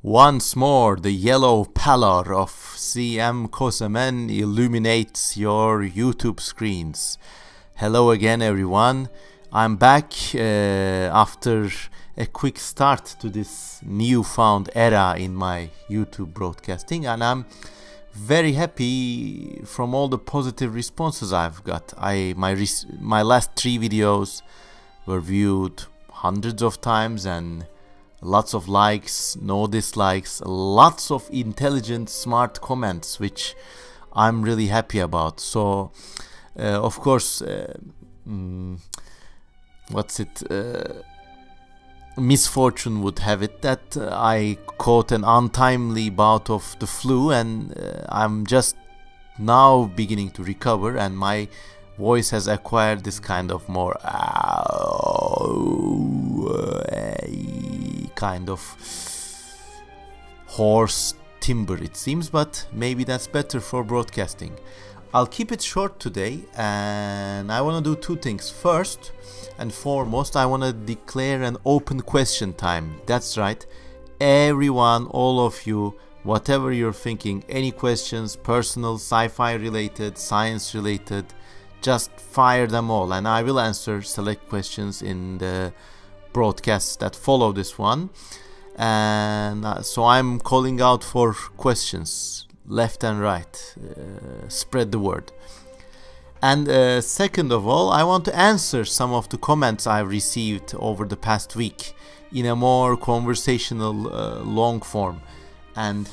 Once more, the yellow pallor of CM Kosemen illuminates your YouTube screens. Hello again, everyone. I'm back after a quick start to this newfound era in my YouTube broadcasting, and I'm very happy from all the positive responses I've got. My last 3 videos were viewed hundreds of times and lots of likes, no dislikes, lots of intelligent, smart comments, which I'm really happy about. So, of course, misfortune would have it that I caught an untimely bout of the flu, and I'm just now beginning to recover, and my voice has acquired this kind of more kind of hoarse timbre, it seems, but maybe that's better for broadcasting. I'll keep it short today, and I want to do 2 things. First and foremost, I want to declare an open question time. That's right, everyone, all of you, whatever you're thinking, any questions, personal, sci-fi related, science related, just fire them all, and I will answer select questions in the broadcasts that follow this one. And so I'm calling out for questions left and right. Spread the word. And second of all, I want to answer some of the comments I've received over the past week in a more conversational long form. And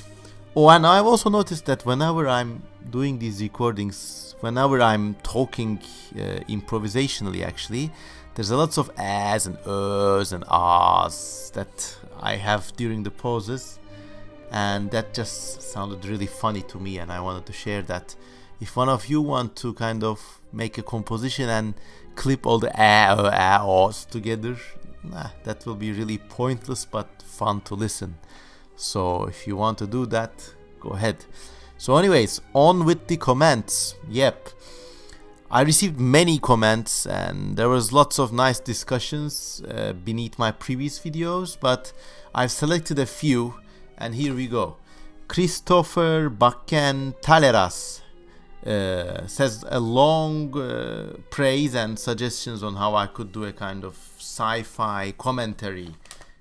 I've also noticed that whenever I'm doing these recordings, whenever I'm talking improvisationally, actually, there's a lots of ahs and uhs and ahs that I have during the pauses, and that just sounded really funny to me, and I wanted to share that. If one of you want to kind of make a composition and clip all the ahs together, that will be really pointless but fun to listen. So if you want to do that, go ahead. So anyways, on with the comments. Yep, I received many comments, and there was lots of nice discussions beneath my previous videos, but I've selected a few, and here we go. Christopher Bakken Taleras says a long praise and suggestions on how I could do a kind of sci-fi commentary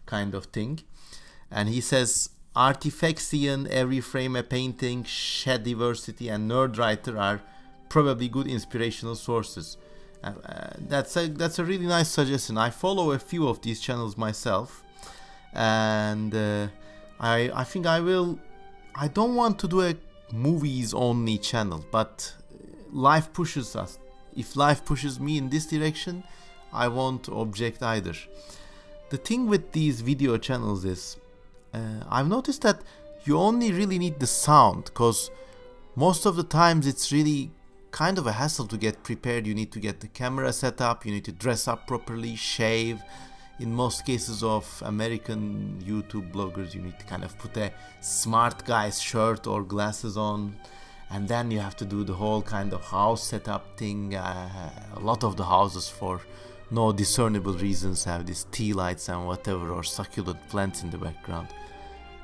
kind of thing. And he says, Artifactian, Every Frame a Painting, Shed Diversity, and Nerdwriter are probably good inspirational sources. That's a really nice suggestion. I follow a few of these channels myself, and I think I don't want to do a movies only channel, but life pushes us. If life pushes me in this direction, I won't object either. The thing with these video channels is I've noticed that you only really need the sound, because most of the times it's really kind of a hassle to get prepared. You need to get the camera set up, you need to dress up properly, shave. In most cases of American YouTube bloggers, you need to kind of put a smart guy's shirt or glasses on, and then you have to do the whole kind of house setup thing. A lot of the houses, for no discernible reasons, have these tea lights and whatever, or succulent plants in the background.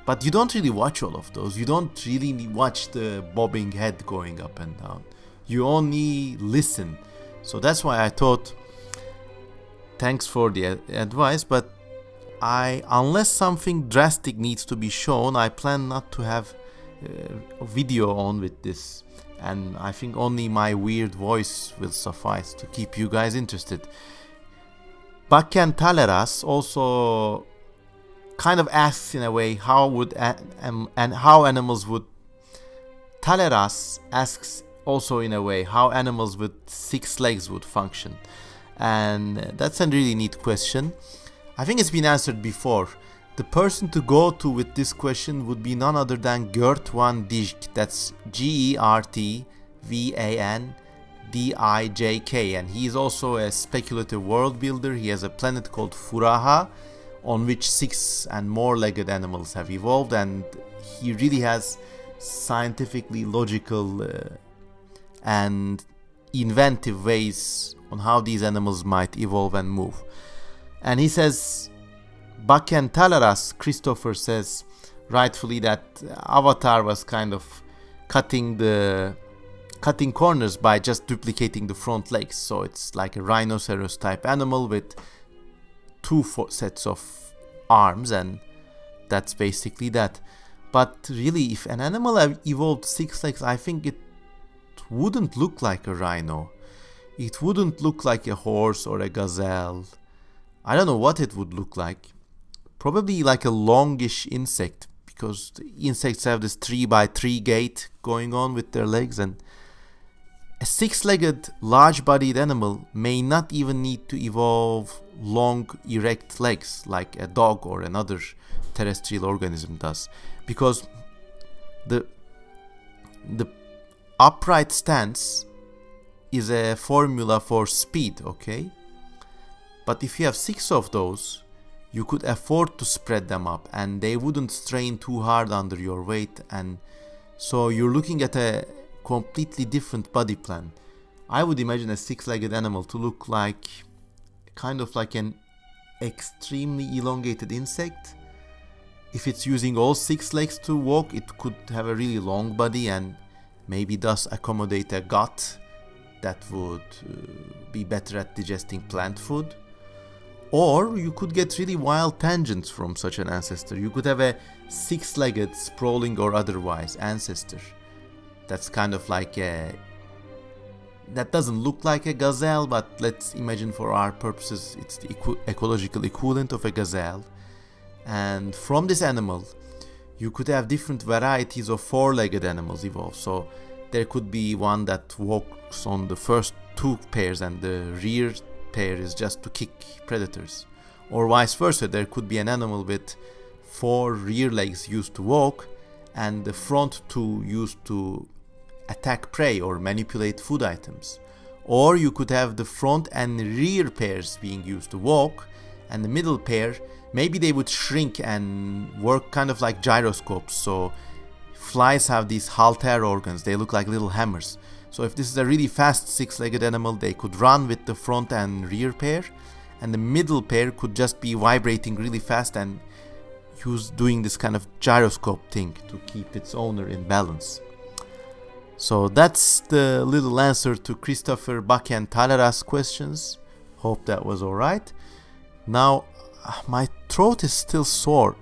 But you don't really watch all of those. You don't really watch the bobbing head going up and down. You only listen. So that's why I thought, thanks for the advice, but unless something drastic needs to be shown, I plan not to have a video on with this. And I think only my weird voice will suffice to keep you guys interested. Bakken Taleras also kind of asks in a way how animals would. Taleras asks also in a way how animals with 6 legs would function, and that's a really neat question. I think it's been answered before. The person to go to with this question would be none other than Gert van Dijk. That's GertVandijk, and he is also a speculative world builder. He has a planet called Furaha, on which 6 and more legged animals have evolved, and he really has scientifically logical and inventive ways on how these animals might evolve and move. And he says Bakken Talaras, Christopher says rightfully that Avatar was kind of cutting corners by just duplicating the front legs. So it's like a rhinoceros type animal with two sets of arms, and that's basically that. But really, if an animal evolved 6 legs, I think it wouldn't look like a rhino. It wouldn't look like a horse or a gazelle. I don't know what it would look like. Probably like a longish insect, because the insects have this 3x3 gait going on with their legs, and a 6-legged, large-bodied animal may not even need to evolve long, erect legs like a dog or another terrestrial organism does, because the upright stance is a formula for speed, okay? But if you have 6 of those, you could afford to spread them up and they wouldn't strain too hard under your weight, and so you're looking at a completely different body plan. I would imagine a 6-legged animal to look like kind of like an extremely elongated insect. If it's using all 6 legs to walk, it could have a really long body and maybe thus accommodate a gut that would be better at digesting plant food. Or you could get really wild tangents from such an ancestor. You could have a 6-legged, sprawling or otherwise ancestor that's kind of like that doesn't look like a gazelle, but let's imagine for our purposes it's the ecological equivalent of a gazelle. And from this animal, you could have different varieties of 4-legged animals evolve. So there could be one that walks on the first 2 pairs and the rear pair is just to kick predators. Or vice versa, there could be an animal with 4 rear legs used to walk and the front 2 used to attack prey or manipulate food items. Or you could have the front and rear pairs being used to walk, and the middle pair, maybe they would shrink and work kind of like gyroscopes. So flies have these halter organs, they look like little hammers. So if this is a really fast 6-legged animal, they could run with the front and rear pair, and the middle pair could just be vibrating really fast and doing this kind of gyroscope thing to keep its owner in balance. So that's the little answer to Christopher Bakken Talaras questions. Hope that was alright. Now, my throat is still sore.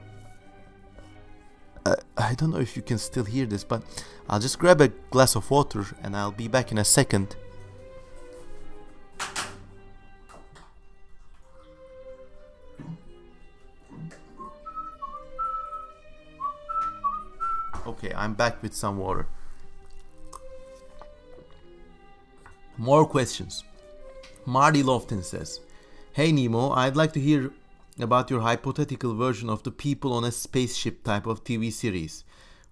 I don't know if you can still hear this, but I'll just grab a glass of water and I'll be back in a second. Okay, I'm back with some water. More questions. Marty Lofton says, "Hey Nemo, I'd like to hear about your hypothetical version of the people on a spaceship type of TV series.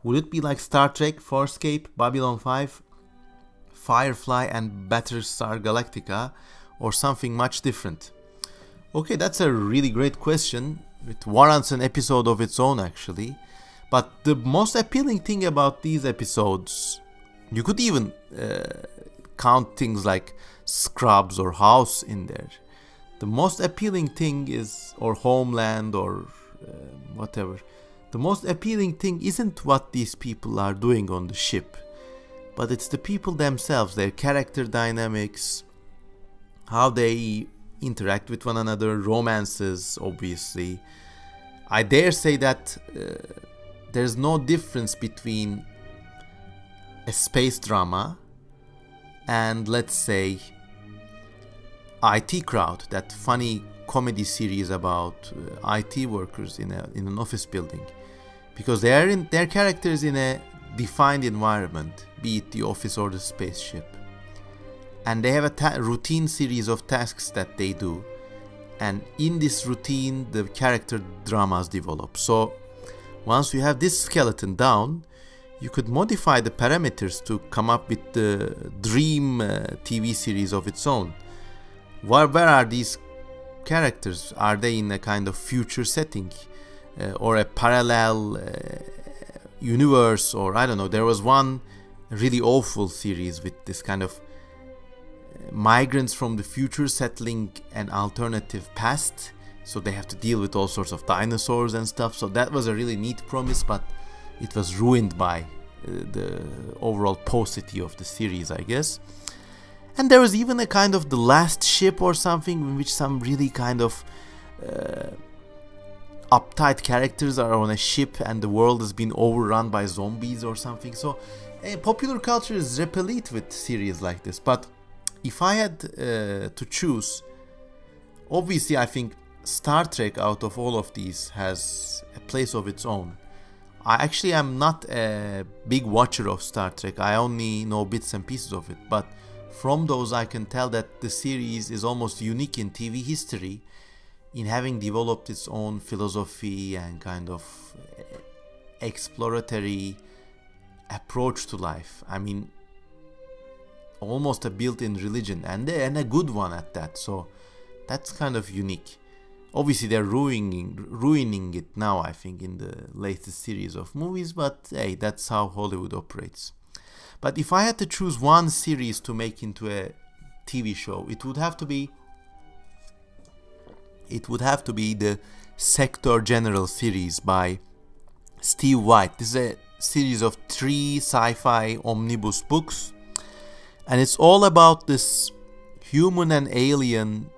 Would it be like Star Trek, Farscape, Babylon 5, Firefly and Battlestar Galactica, or something much different?" Okay, that's a really great question. It warrants an episode of its own actually. But the most appealing thing about these episodes, you could even count things like Scrubs or House in there. The most appealing thing is, or Homeland or whatever, the most appealing thing isn't what these people are doing on the ship, but it's the people themselves, their character dynamics, how they interact with one another, romances, obviously. I dare say that there's no difference between a space drama and, let's say, IT Crowd, that funny comedy series about IT workers in an office building, because their characters in a defined environment, be it the office or the spaceship, and they have a routine series of tasks that they do, and in this routine the character dramas develop. So once you have this skeleton down, you could modify the parameters to come up with the dream TV series of its own. Where are these characters? Are they in a kind of future setting or a parallel universe, or I don't know. There was one really awful series with this kind of migrants from the future settling an alternative past. So they have to deal with all sorts of dinosaurs and stuff. So that was a really neat premise, but it was ruined by the overall paucity of the series, I guess. And there was even a kind of the last ship or something in which some really kind of uptight characters are on a ship and the world has been overrun by zombies or something. So popular culture is replete with series like this. But if I had to choose, obviously I think Star Trek out of all of these has a place of its own. I actually am not a big watcher of Star Trek. I only know bits and pieces of it. But from those I can tell that the series is almost unique in TV history in having developed its own philosophy and kind of exploratory approach to life. I mean, almost a built-in religion, and a good one at that. So that's kind of unique. Obviously they're ruining it now, I think, in the latest series of movies, but hey, that's how Hollywood operates. But if I had to choose one series to make into a TV show, it would have to be the Sector General series by Steve White. This is a series of 3 sci-fi omnibus books, and it's all about this human and alien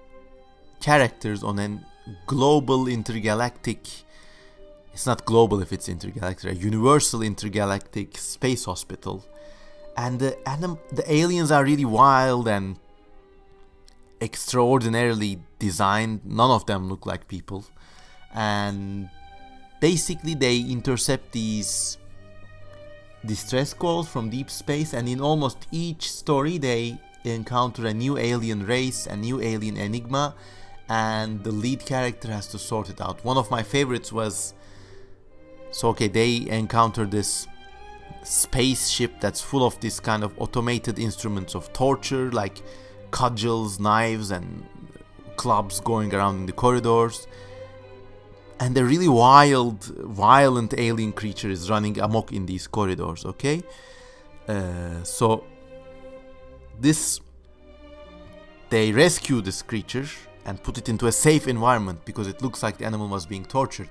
characters on a global intergalactic, it's not global if it's intergalactic, a universal intergalactic space hospital. And the aliens are really wild and extraordinarily designed. None of them look like people, and basically they intercept these distress calls from deep space, and in almost each story they encounter a new alien race, a new alien enigma, and the lead character has to sort it out. One of my favorites was, they encounter this spaceship that's full of this kind of automated instruments of torture, like cudgels, knives, and clubs going around in the corridors. And a really violent alien creature is running amok in these corridors, okay? They rescue this creature and put it into a safe environment because it looks like the animal was being tortured.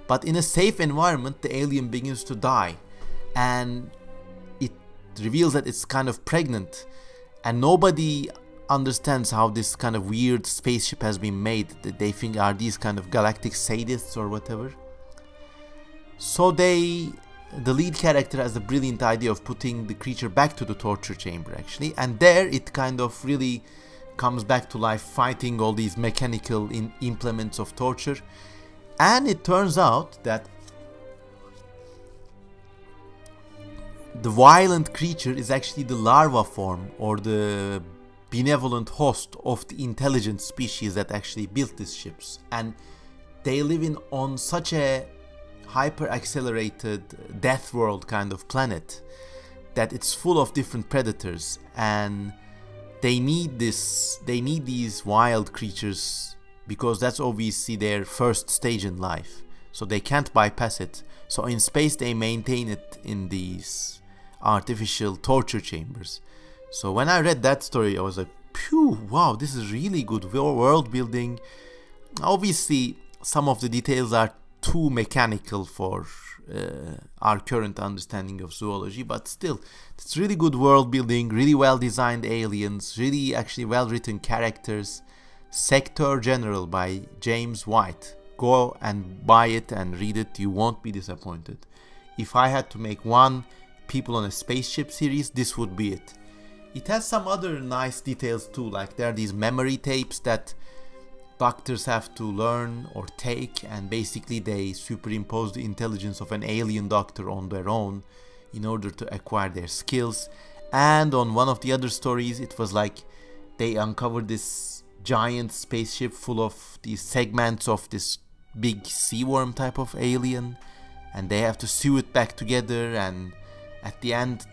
But in a safe environment, the alien begins to die. And it reveals that it's kind of pregnant. And nobody understands how this kind of weird spaceship has been made. They think are these kind of galactic sadists or whatever. So the lead character has the brilliant idea of putting the creature back to the torture chamber, actually. And there it kind of really comes back to life, fighting all these mechanical implements of torture. And it turns out that the violent creature is actually the larva form or the benevolent host of the intelligent species that actually built these ships. And they live on such a hyper accelerated death world kind of planet that it's full of different predators, and they need these wild creatures because that's obviously their first stage in life, so they can't bypass it. So in space they maintain it in these artificial torture chambers. So when I read that story, I was like, phew, wow, this is really good world building. Obviously some of the details are too mechanical for our current understanding of zoology, but still, it's really good world building, really well designed aliens, really actually well written characters. Sector General by James White. Go and buy it and read it, you won't be disappointed. If I had to make one people on a spaceship series, this would be it. It has some other nice details too, like there are these memory tapes that doctors have to learn or take, and basically they superimpose the intelligence of an alien doctor on their own in order to acquire their skills. And on one of the other stories, it was like they uncovered this giant spaceship full of these segments of this big sea worm type of alien, and they have to sew it back together, and at the end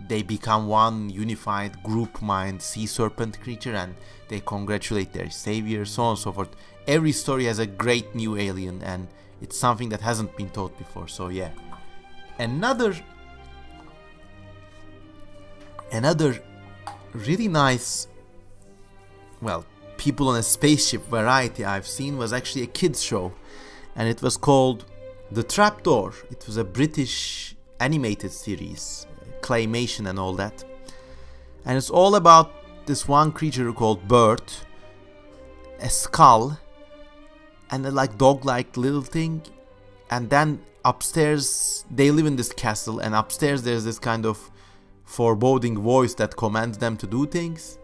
they become one unified group mind sea serpent creature, and they congratulate their savior, so on and so forth. Every story has a great new alien, and it's something that hasn't been taught before. So yeah, another really nice, well, people on a spaceship variety I've seen was actually a kids show, and it was called The Trapdoor. It was a British animated series, claymation and all that, and it's all about this one creature called Bert, a skull, and a like dog-like little thing, and then upstairs they live in this castle, and upstairs there's this kind of foreboding voice that commands them to do things.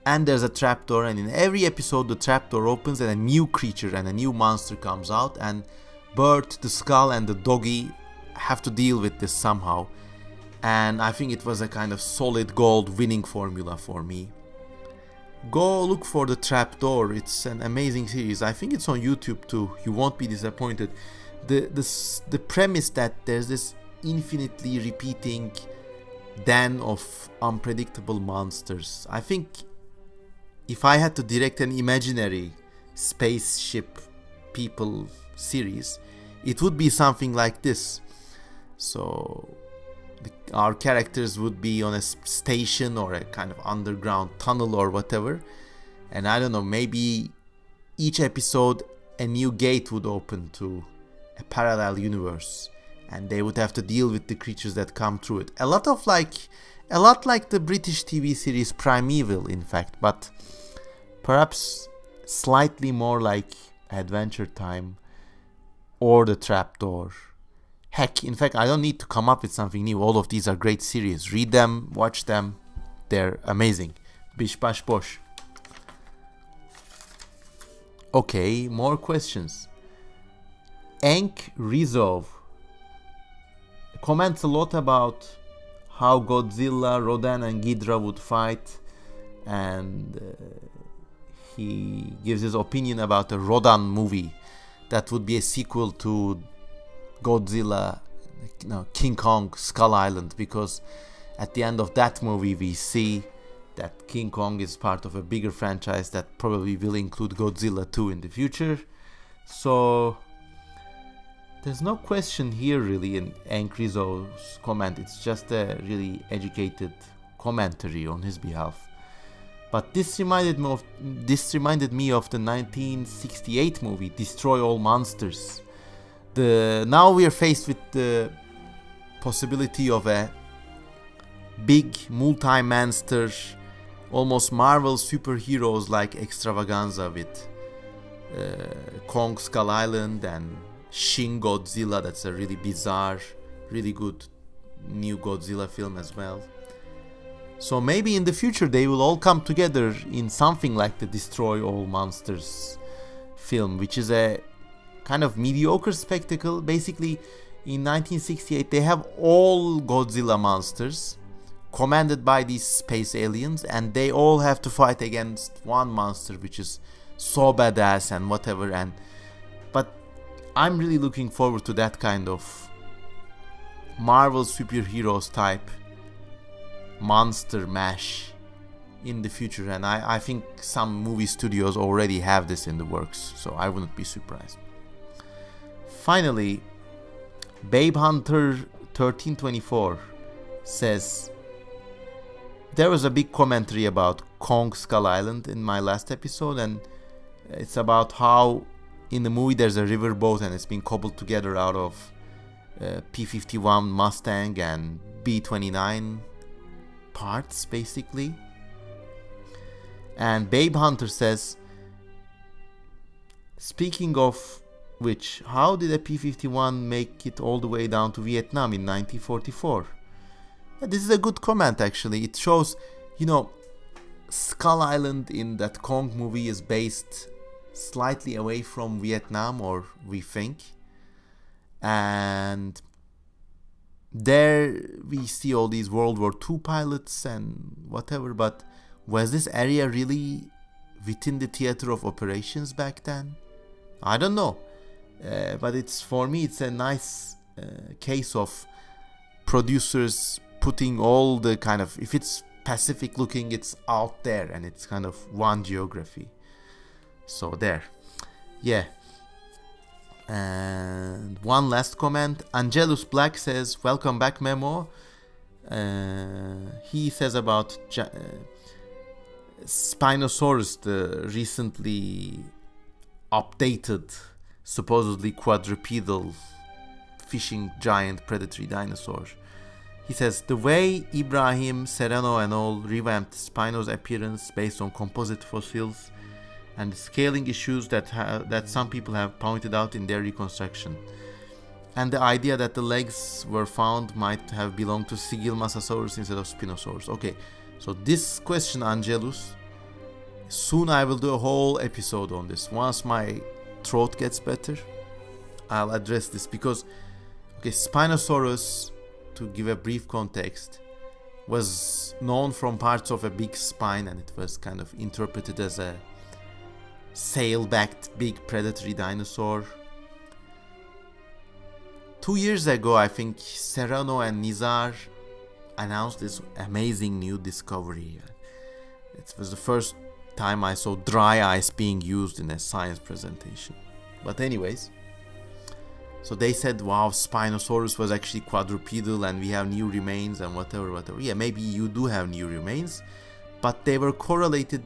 And there's a trapdoor, and in every episode the trapdoor opens and a new creature and a new monster comes out, and Bert, the skull, and the doggy have to deal with this somehow. And I think it was a kind of solid gold winning formula for me. Go look for The Trapdoor. It's an amazing series. I think it's on YouTube too. You won't be disappointed. The premise that there's this infinitely repeating den of unpredictable monsters. I think if I had to direct an imaginary spaceship people series, it would be something like this. So our characters would be on a station or a kind of underground tunnel or whatever, and I don't know, maybe each episode a new gate would open to a parallel universe, and they would have to deal with the creatures that come through it. A lot like the British TV series Primeval, in fact, but perhaps slightly more like Adventure Time or The Trapdoor. Heck, in fact, I don't need to come up with something new. All of these are great series. Read them, watch them. They're amazing. Bish bash bosh. Okay, more questions. Enk Rizov comments a lot about how Godzilla, Rodan and Ghidorah would fight, and he gives his opinion about a Rodan movie that would be a sequel to Godzilla, King Kong, Skull Island, because at the end of that movie we see that King Kong is part of a bigger franchise that probably will include Godzilla 2 in the future. So there's no question here really in Enkrizo's comment. It's just a really educated commentary on his behalf. But this reminded me of the 1968 movie Destroy All Monsters. Now we are faced with the possibility of a big multi-monster, almost Marvel superheroes like extravaganza with Kong Skull Island and Shin Godzilla. That's a really bizarre, really good new Godzilla film as well. So maybe in the future they will all come together in something like the Destroy All Monsters film, which is a kind of mediocre spectacle. Basically, in 1968 they have all Godzilla monsters commanded by these space aliens, and they all have to fight against one monster which is so badass and whatever. But I'm really looking forward to that kind of Marvel superheroes type monster mash in the future, and I think some movie studios already have this in the works, so I wouldn't be surprised. Finally, Babe Hunter 1324 says, there was a big commentary about Kong Skull Island in my last episode, and it's about how in the movie there's a riverboat and it's been cobbled together out of P-51 Mustang and B-29 parts basically. And Babe Hunter says, speaking of which, how did a P-51 make it all the way down to Vietnam in 1944? This is a good comment actually. It shows, Skull Island in that Kong movie is based slightly away from Vietnam, or we think. And there we see all these World War II pilots and whatever, but was this area really within the theater of operations back then? I don't know. But for me it's a nice case of producers putting all the kind of, if it's Pacific looking, it's out there and it's kind of one geography. So there. Yeah. And one last comment. Angelus Black says, welcome back, Memo. He says about Spinosaurus, the recently updated, supposedly quadrupedal fishing giant predatory dinosaur. He says, the way Ibrahim, Serrano and all revamped Spino's appearance based on composite fossils and the scaling issues that some people have pointed out in their reconstruction. And the idea that the legs were found might have belonged to Sigilmasasaurus instead of Spinosaurus. Okay, so this question, Angelus, soon I will do a whole episode on this. Once my throat gets better, I'll address this because, okay, Spinosaurus, to give a brief context, was known from parts of a big spine, and it was kind of interpreted as a sail-backed big predatory dinosaur. 2 years ago, I think Serrano and Nizar announced this amazing new discovery. It was the first time I saw dry ice being used in a science presentation. But anyways, so they said, wow, Spinosaurus was actually quadrupedal and we have new remains and whatever. Yeah, maybe you do have new remains, but they were correlated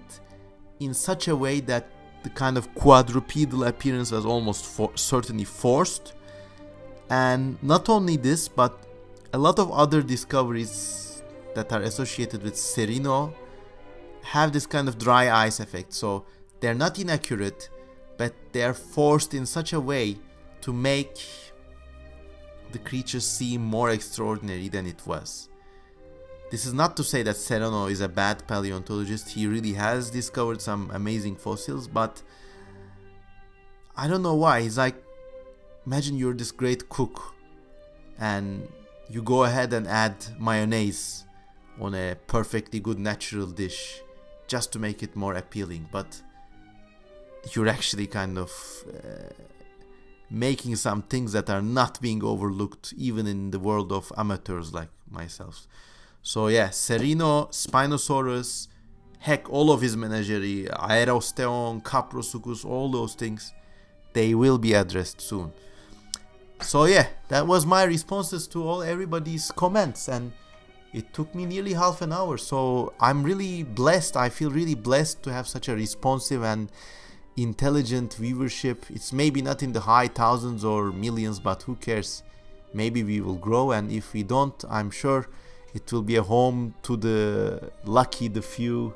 in such a way that the kind of quadrupedal appearance was almost certainly forced. And not only this, but a lot of other discoveries that are associated with Serino have this kind of dry ice effect. So they're not inaccurate, but they're forced in such a way to make the creature seem more extraordinary than it was. This is not to say that Serrano is a bad paleontologist. He really has discovered some amazing fossils, but I don't know why. He's like, imagine you're this great cook and you go ahead and add mayonnaise on a perfectly good natural dish just to make it more appealing, but you're actually kind of making some things that are not being overlooked even in the world of amateurs like myself. So yeah, Serino, Spinosaurus, heck, all of his menagerie, Aerosteon, Caprosuchus, all those things, they will be addressed soon. So yeah, that was my responses to everybody's comments, and it took me nearly half an hour. So I'm really blessed. I feel really blessed to have such a responsive and intelligent viewership. It's maybe not in the high thousands or millions, but who cares? Maybe we will grow, and if we don't, I'm sure it will be a home to the lucky, the few,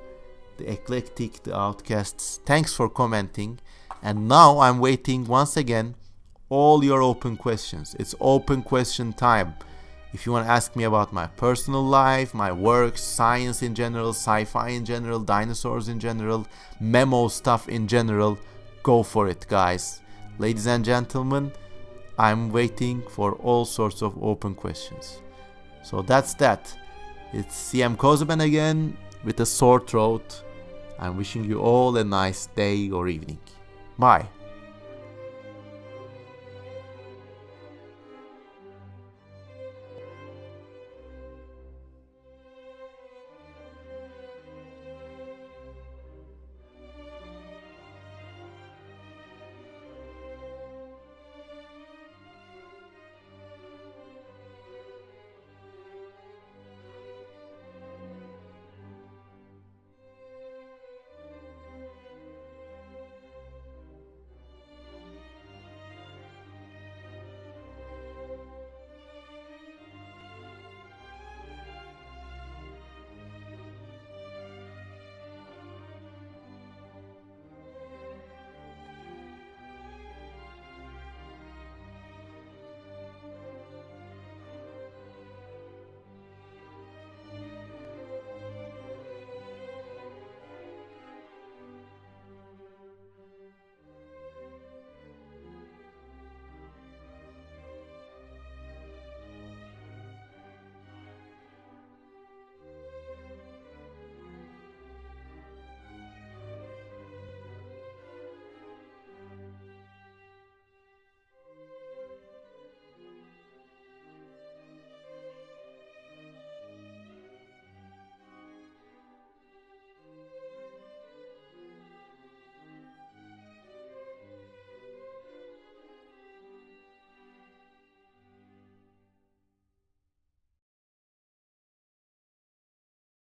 the eclectic, the outcasts. Thanks for commenting. And now I'm waiting once again all your open questions. It's open question time. If you want to ask me about my personal life, my work, science in general, sci-fi in general, dinosaurs in general, memo stuff in general, go for it, guys. Ladies and gentlemen, I'm waiting for all sorts of open questions. So that's that. It's CM Kosemen again with a sore throat. I'm wishing you all a nice day or evening. Bye.